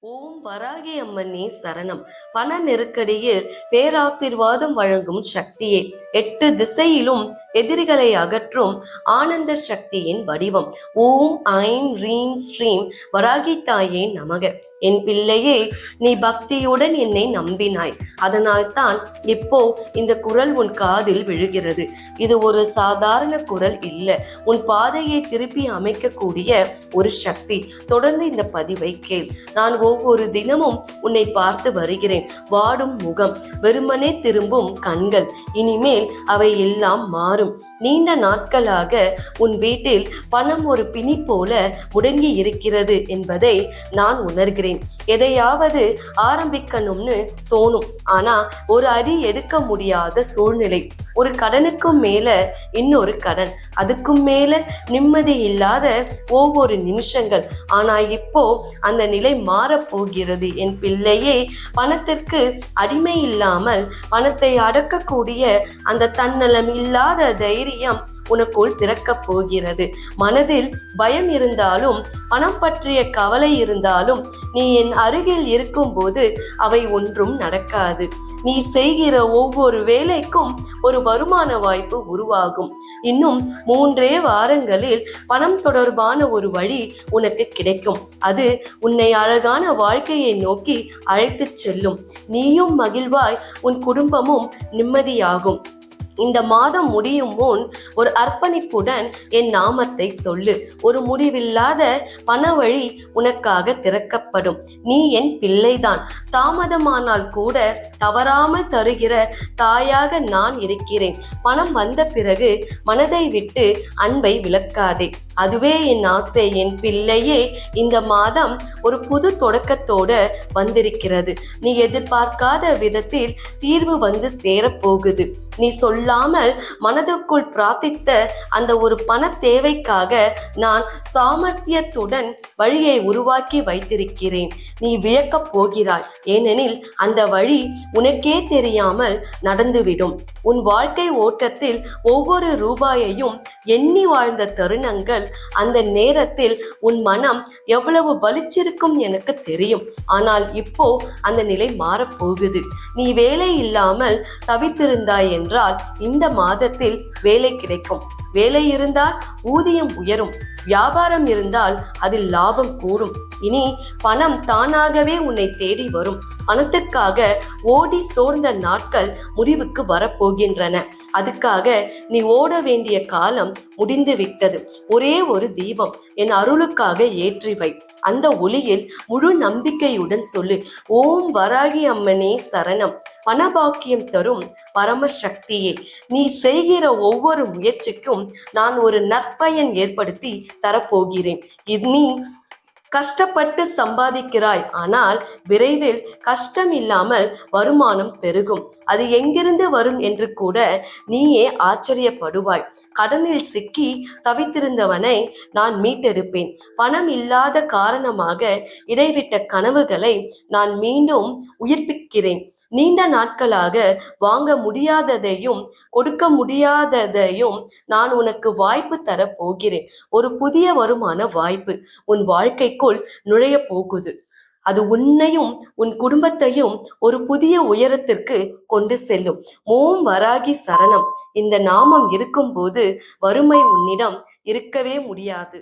ஓம் வராகி அம்மனே சரணம். பண நெருக்கடியில் பேராசீர்வாதம் வழங்கும் சக்தியே, 8 திசையிலும் எதிரிகளை அகற்றும் ஆனந்த சக்தியின் வடிவம். ஓம் ஐம் ரீம் ஸ்ரீம் வராகி தாயே நமக. என் பிள்ளையே, நீ பக்தியுடன் என்னை நம்பினாய். அதனால் தான் இப்போ இந்த குரல் உன் காதில் விழுகிறது. இது ஒரு சாதாரண குரல் இல்ல, உன் பாதையை திருப்பி அமைக்கக்கூடிய ஒரு சக்தி. தொடர்ந்து இந்த பதிவை கேள். நான் ஒவ்வொரு தினமும் உன்னை பார்த்து வருகிறேன். வாடும் முகம், வெறுமனே திரும்பும் கண்கள், இனிமேல் அவை எல்லாம் மாறும். நீண்ட நாட்களாக உன் வீட்டில் பணம் ஒரு பிணி போல முடங்கி இருக்கிறது என்பதை நான் உணர்கிறேன். எதையாவது ஆரம்பிக்கணும்னு தோணும், ஆனா ஒரு அடி எடுக்க முடியாத சூழ்நிலை. ஒரு கடனுக்கு மேல இன்னொரு கடன், அதுக்கும் மேல நிம்மதி இல்லாத ஒவ்வொரு நிமிஷங்கள். ஆனா இப்போ அந்த நிலை மாறப்போகிறது என் பிள்ளையே. பணத்திற்கு அடிமை இல்லாமல் பணத்தை அடக்கக்கூடிய அந்த தன்னலம் இல்லாத தைரியம் உனக்குள் பிறக்கப் போகிறது. மனதில் பயம் இருந்தாலும், பணம் பற்றிய கவலை இருந்தாலும், நீ என் அருகில் இருக்கும் போது அவை ஒன்றும் நடக்காது. நீ செய்கிற ஒவ்வொரு வேலைக்கும் ஒரு வருமான வாய்ப்பு உருவாகும். இன்னும் 3 வாரங்களில் பணம் தொடர்பான ஒரு வழி உனக்கு கிடைக்கும். அது உன்னை அழகான வாழ்க்கையை நோக்கி அழைத்து செல்லும். நீயும் மகிழ்வாய், உன் குடும்பமும் நிம்மதியாகும். இந்த மாதம் முடியும் முன் ஒரு அர்ப்பணிப்புடன் என் நாமத்தை சொல்லு. ஒரு முடிவில்லாத பண வழி உனக்காக திறக்கப்படும். நீ என் பிள்ளைதான். தாமதமானால் கூட தவறாமல் தருகிற தாயாக நான் இருக்கிறேன். பணம் வந்த பிறகு மனதை விட்டு அன்பை விலக்காதே. அதுவே என் ஆசை என் பிள்ளையே. இந்த மாதம் ஒரு புது தொடக்கத்தோட வந்திருக்கிறது. நீ எதிர்பார்க்காத விதத்தில் தீர்வு வந்து சேரப்போகுது. நீ சொல்லாமல் மனதுக்குள் பிரார்த்தித்த அந்த ஒரு பண தேவைக்காக நான் சாமர்த்தியத்துடன் வழியை உருவாக்கி வைத்திருக்கிறேன். நீ வியக்கப் போகிறாய், ஏனெனில் அந்த வழி உனக்கே தெரியாமல் நடந்துவிடும். உன் வாழ்க்கை ஓட்டத்தில் ஒவ்வொரு ரூபாயையும் எண்ணி வாழ்ந்த தருணங்கள், அந்த நேரத்தில் உன் மனம் எவ்வளவு வலிச்சிருக்கும் எனக்கு தெரியும். ஆனால் இப்போ அந்த நிலை மாறப்போகுது. நீ வேலை இல்லாமல் தவித்திருந்தாய் என்றால் இந்த மாதத்தில் வேலை கிடைக்கும். வேலை இருந்தால் ஊதியம் உயரும். வியாபாரம் இருந்தால் அதில் லாபம் கூடும். இனி பணம் தானாகவே உன்னை தேடி வரும். பணத்துக்காக ஓடி சோர்ந்த நாட்கள் முடிவுக்கு வரப்போகின்றன. அதுக்காக நீ ஓட வேண்டிய காலம் முடிந்து விட்டது. ஒரே ஒரு தீபம் என் அருளுக்காக ஏற்றி வை. அந்த ஒளியில் முழு நம்பிக்கையுடன் சொல்லு, ஓம் வராகி அம்மனே சரணம். பணபாக்கியம் தரும் பரமசக்தியே, நீ செய்கிற ஒவ்வொரு முயற்சிக்கும் நான் ஒரு நற்பயன் ஏற்படுத்தி தரப்போகிறேன். நீ கஷ்டப்பட்டு சம்பாதிக்கிறாய், ஆனால் விரைவில் கஷ்டம் இல்லாமல் வருமானம் பெருகும். அது எங்கிருந்து வரும் என்று கூட நீயே ஆச்சரியப்படுவாய். கடனில் சிக்கி தவித்திருந்தவனை நான் மீட்டெடுப்பேன். பணம் இல்லாத காரணமாக இடைவிட்ட கனவுகளை நான் மீண்டும் உயிர்ப்பிக்கிறேன். நீண்ட நாட்களாக வாங்க முடியாததையும் கொடுக்க முடியாததையும் நான் உனக்கு வாய்ப்பு தர போகிறேன். ஒரு புதிய வருமான வாய்ப்பு உன் வாழ்க்கைக்குள் நுழைய போகுது. அது உன்னையும் உன் குடும்பத்தையும் ஒரு புதிய உயரத்திற்கு கொண்டு செல்லும். ஓம் வராகி சரணம். இந்த நாமம் இருக்கும்போது வறுமை உன்னிடம் இருக்கவே முடியாது.